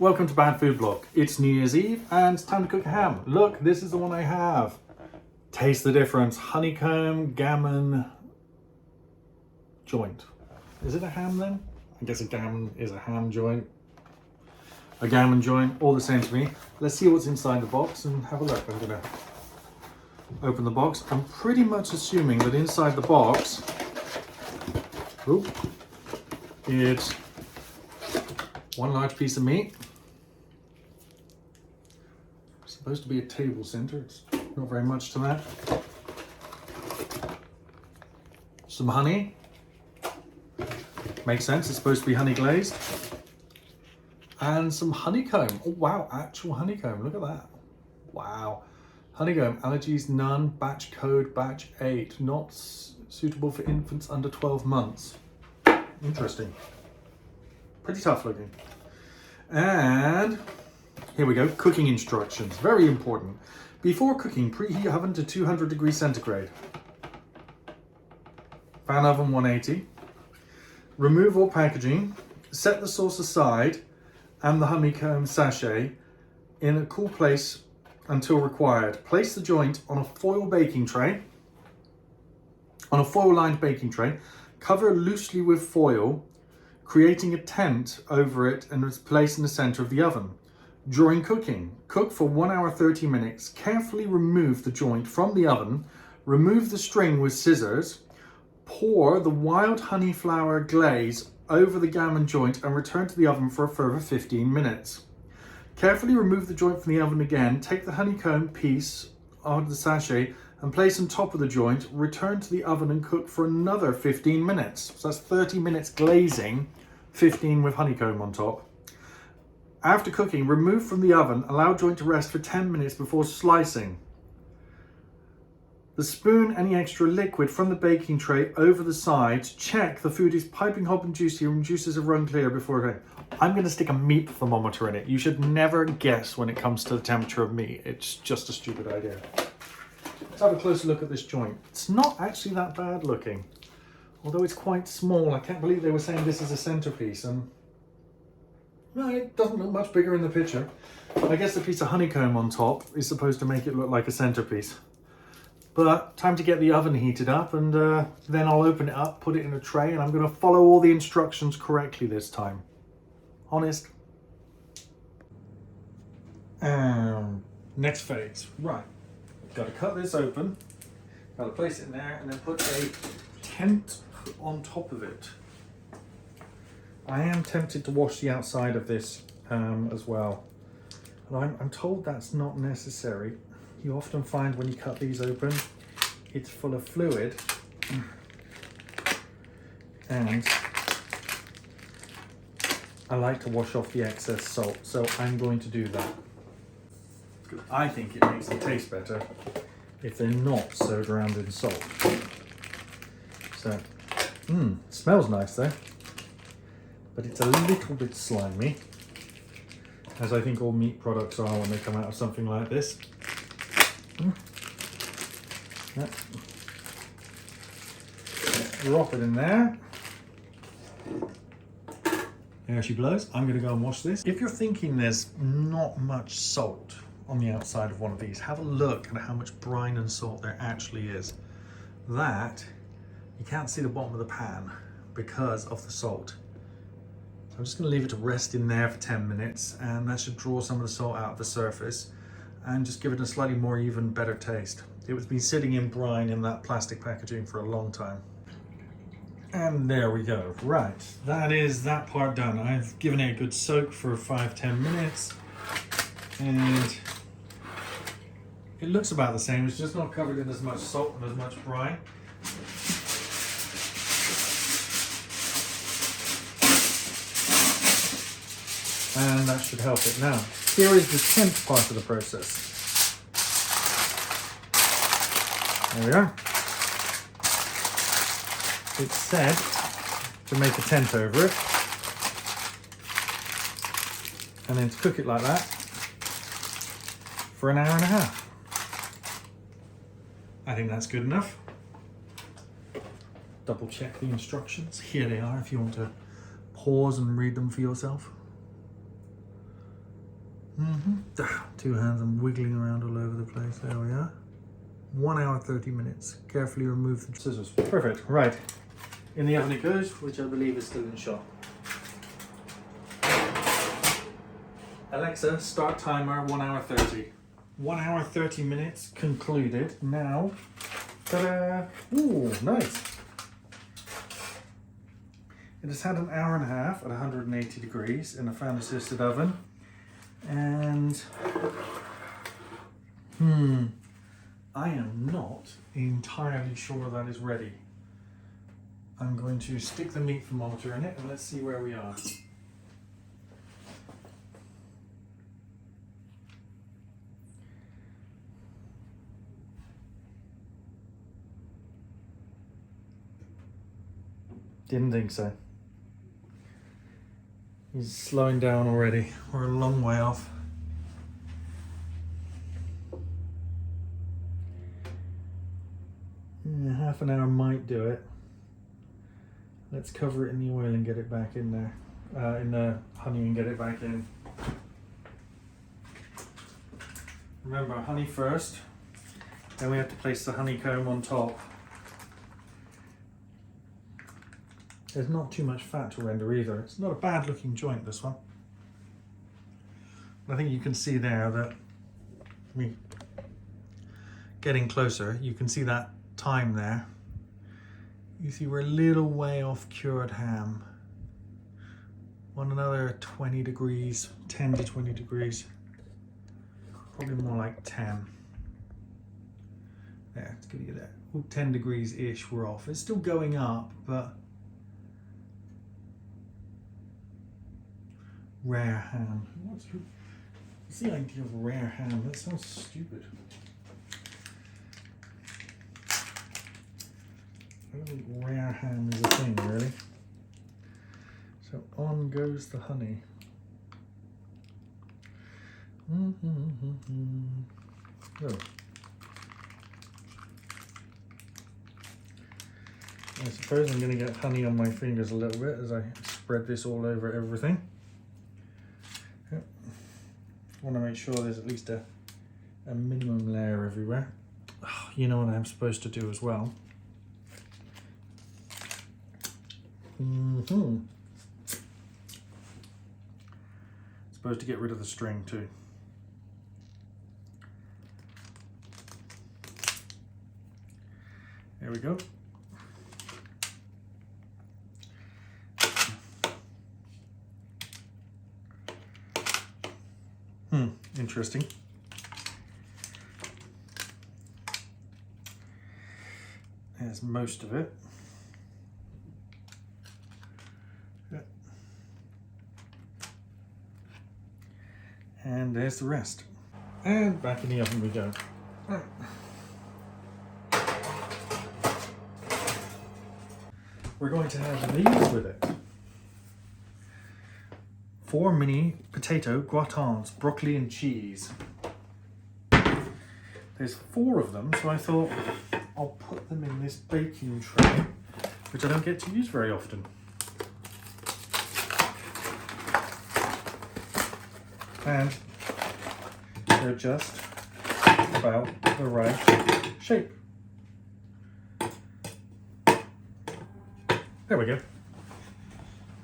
Welcome to Bad Food Blog. It's New Year's Eve and it's time to cook a ham. Look, this is the one I have. Taste the difference. Honeycomb Gammon joint. Is it a ham then? I guess a gammon is a ham joint. A gammon joint, all the same to me. Let's see what's inside the box and have a look. I'm gonna open the box. I'm pretty much assuming that inside the box, it's one large piece of meat. Supposed to be a table center. It's not very much to that. Some honey. Makes sense. It's supposed to be honey glazed. And some honeycomb. Oh wow, actual honeycomb. Look at that. Wow. Honeycomb. Allergies none. Batch code batch 8. Not suitable for infants under 12 months. Interesting. Pretty tough looking. And here we go, cooking instructions, very important. Before cooking, preheat oven to 200 degrees centigrade. Fan oven 180. Remove all packaging. Set the sauce aside and the honeycomb sachet in a cool place until required. Place the joint on a foil baking tray, on a foil lined baking tray. Cover loosely with foil, creating a tent over it and it's placed in the center of the oven. During cooking, cook for 1 hour 30 minutes. Carefully remove the joint from the oven, remove the string with scissors, pour the wild honey flower glaze over the gammon joint and return to the oven for a further 15 minutes. Carefully remove the joint from the oven again, take the honeycomb piece out of the sachet and place on top of the joint, return to the oven and cook for another 15 minutes. So that's 30 minutes glazing, 15 with honeycomb on top. After cooking, remove from the oven, allow joint to rest for 10 minutes before slicing. The spoon any extra liquid from the baking tray over the sides. Check the food is piping hot and juicy and juices have run clear before. I'm going to stick a meat thermometer in it. You should never guess when it comes to the temperature of meat. It's just a stupid idea. Let's have a closer look at this joint. It's not actually that bad looking, although it's quite small. I can't believe they were saying this is a centerpiece. No, it doesn't look much bigger in the picture. I guess the piece of honeycomb on top is supposed to make it look like a centerpiece. But time to get the oven heated up and then I'll open it up, put it in a tray, and I'm going to follow all the instructions correctly this time. Honest. Next phase. Right. Got to cut this open. Got to place it in there and then put a tent on top of it. I am tempted to wash the outside of this as well. And I'm told that's not necessary. You often find when you cut these open, it's full of fluid. And I like to wash off the excess salt, so I'm going to do that. I think it makes them taste better if they're not sewed around in salt. So, smells nice though. But it's a little bit slimy, as I think all meat products are when they come out of something like this. Yeah. Drop it in there. There she blows. I'm going to go and wash this. If you're thinking there's not much salt on the outside of one of these, have a look at how much brine and salt there actually is. That, you can't see the bottom of the pan because of the salt. So I'm just going to leave it to rest in there for 10 minutes and that should draw some of the salt out of the surface and just give it a slightly more even, better taste. It was been sitting in brine in that plastic packaging for a long time. And there we go. Right, that is that part done. I've given it a good soak for 5-10 minutes and it looks about the same. It's just not covered in as much salt and as much brine. And that should help it. Now, here is the 10th part of the process. There we are. It's said to make a tent over it. And then to cook it like that for an hour and a half. I think that's good enough. Double check the instructions. Here they are if you want to pause and read them for yourself. Two hands, I'm wiggling around all over the place. There we are. 1 hour 30 minutes. Carefully remove the scissors. Perfect. Right. In the oven it goes, which I believe is still in shot. Alexa, start timer, 1 hour 30. 1 hour 30 minutes concluded. Now, ta-da! Ooh, nice. It has had an hour and a half at 180 degrees in a fan assisted oven. And I am not entirely sure that is ready. I'm going to stick the meat thermometer in it and let's see where we are. Didn't think so. He's slowing down already. We're a long way off. Yeah, half an hour might do it. Let's cover it in the oil and get it back in there. In the honey and get it back in. Remember, honey first. Then we have to place the honeycomb on top. There's not too much fat to render either. It's not a bad looking joint, this one. I think you can see there that, getting closer, you can see that time there. You see we're a little way off cured ham. Want another 20 degrees, 10 to 20 degrees. Probably more like 10. There, let's give you that. 10 degrees-ish we're off. It's still going up, but rare ham. What's the idea of rare ham? That sounds stupid. I don't think rare ham is a thing, really. So on goes the honey. Oh. I suppose I'm going to get honey on my fingers a little bit as I spread this all over everything. Yep. Want to make sure there's at least a minimum layer everywhere. Oh, you know what I'm supposed to do as well. Supposed to get rid of the string too. There we go. Interesting. There's most of it. Yep. And there's the rest. And back in the oven we go. We're going to have these with it. 4 mini potato gratins, broccoli and cheese. There's 4 of them, so I thought I'll put them in this baking tray, which I don't get to use very often. And they're just about the right shape. There we go.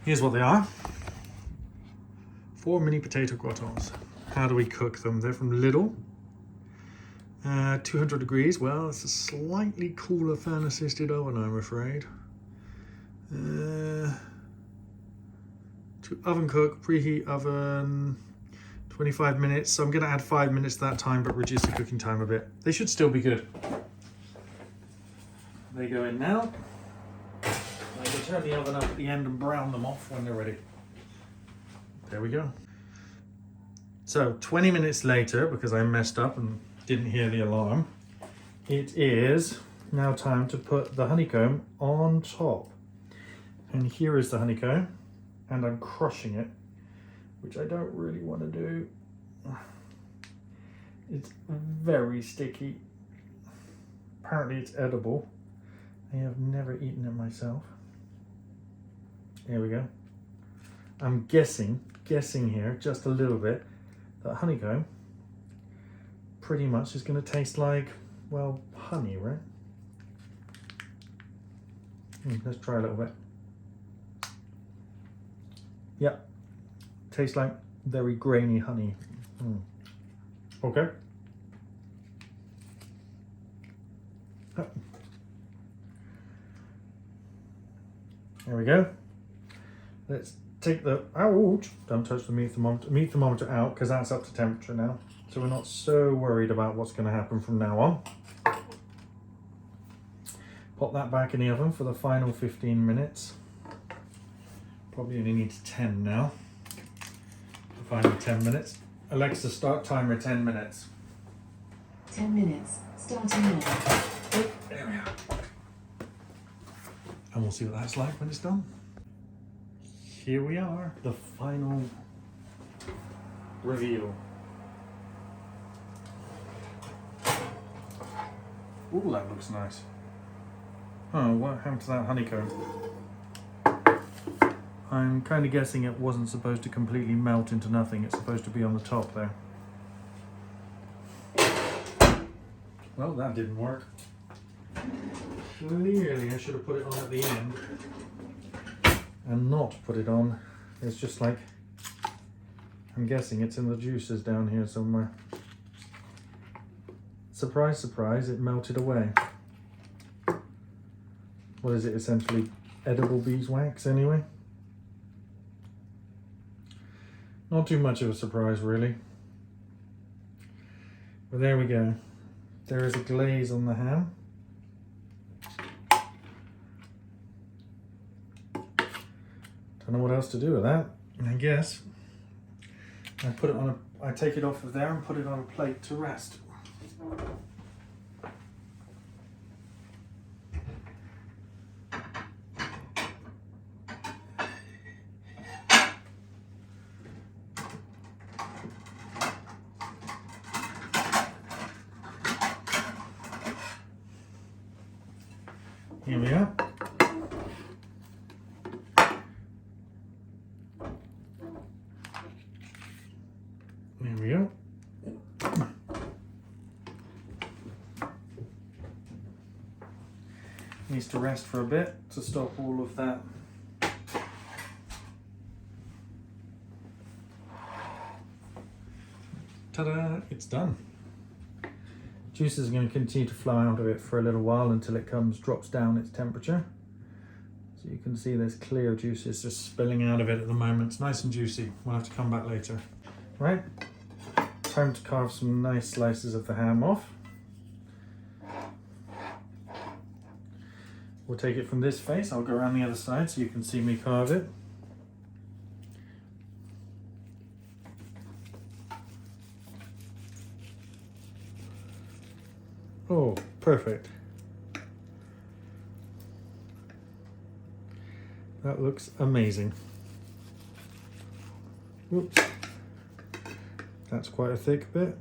Here's what they are. 4 mini potato gratins. How do we cook them? They're from Lidl. 200 degrees. Well, it's a slightly cooler fan assisted oven, I'm afraid. To oven cook, preheat oven, 25 minutes. So I'm going to add 5 minutes to that time, but reduce the cooking time a bit. They should still be good. They go in now. I can turn the oven up at the end and brown them off when they're ready. There we go. So 20 minutes later, because I messed up and didn't hear the alarm, it is now time to put the honeycomb on top. And here is the honeycomb, and I'm crushing it, which I don't really want to do. It's very sticky. Apparently it's edible. I have never eaten it myself. There we go. I'm guessing here just a little bit that honeycomb pretty much is going to taste like, well, honey, right? Let's try a little bit. Yep, tastes like very grainy honey. Okay. There we go. Let's take the, ouch, don't touch the meat thermometer out because that's up to temperature now. So we're not so worried about what's going to happen from now on. Pop that back in the oven for the final 15 minutes. Probably only needs 10 now. The final 10 minutes. Alexa, start timer 10 minutes. 10 minutes, starting now. Oh, there we are. And we'll see what that's like when it's done. Here we are, the final reveal. Ooh, that looks nice. Oh, what happened to that honeycomb? I'm kind of guessing it wasn't supposed to completely melt into nothing. It's supposed to be on the top there. Well, that didn't work. Clearly, I should have put it on at the end and not put it on. It's just like, I'm guessing it's in the juices down here somewhere. Surprise, surprise, it melted away. What is it, essentially edible beeswax anyway? Not too much of a surprise really. But there we go. There is a glaze on the ham. Don't know what else to do with that. I guess I put it on I take it off of there and put it on a plate to rest. Here we are. There we go. Needs to rest for a bit to stop all of that. Ta-da! It's done. Juices are going to continue to flow out of it for a little while until it drops down its temperature. So you can see there's clear juices just spilling out of it at the moment. It's nice and juicy. We'll have to come back later. Right, time to carve some nice slices of the ham off. We'll take it from this face. I'll go around the other side so you can see me carve it. Oh, perfect. That looks amazing. Whoops. That's quite a thick bit.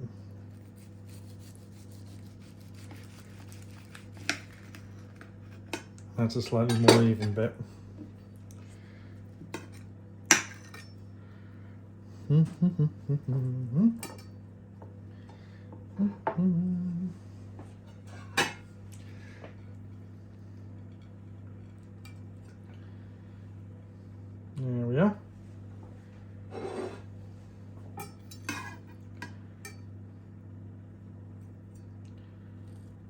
That's a slightly more even bit. There we are.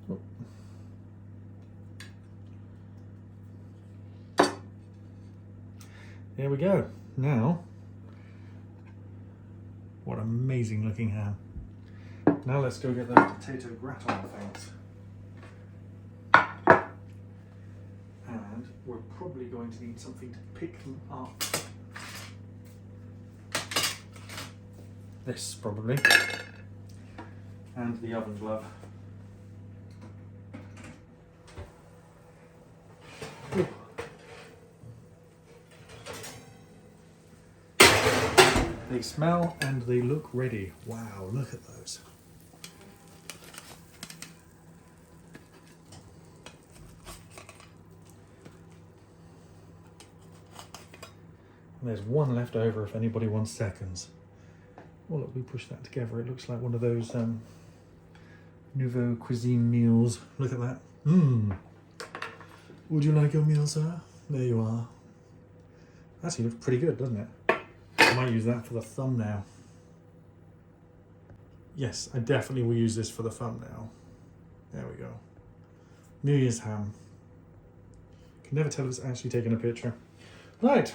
Oh. There we go. Now, what amazing looking ham. Now let's go get those potato gratin things. And we're probably going to need something to pick them up. This probably. And the oven glove. Ooh. They smell and they look ready. Wow, look at those. There's one left over if anybody wants seconds. Oh look, we push that together. It looks like one of those nouveau cuisine meals. Look at that. Would you like your meal, sir? There you are. Actually looks pretty good, doesn't it? I might use that for the thumbnail. Yes, I definitely will use this for the thumbnail. There we go. New Year's ham. Can never tell if it's actually taking a picture. Right.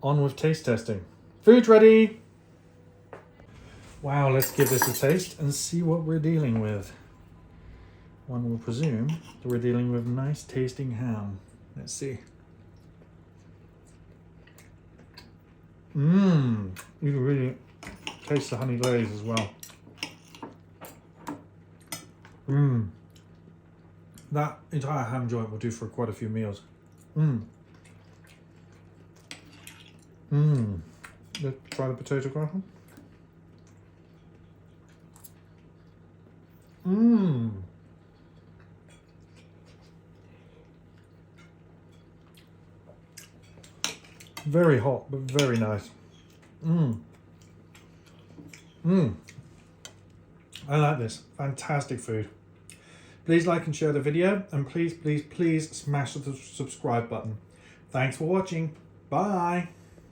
On with taste testing. Food ready. Wow, let's give this a taste and see what we're dealing with. One will presume that we're dealing with nice tasting ham. Let's see. You can really taste the honey glaze as well. That entire ham joint will do for quite a few meals. Let's try the potato gratin. Very hot, but very nice. I like this. Fantastic food. Please like and share the video, and please, please, please smash the subscribe button. Thanks for watching. Bye.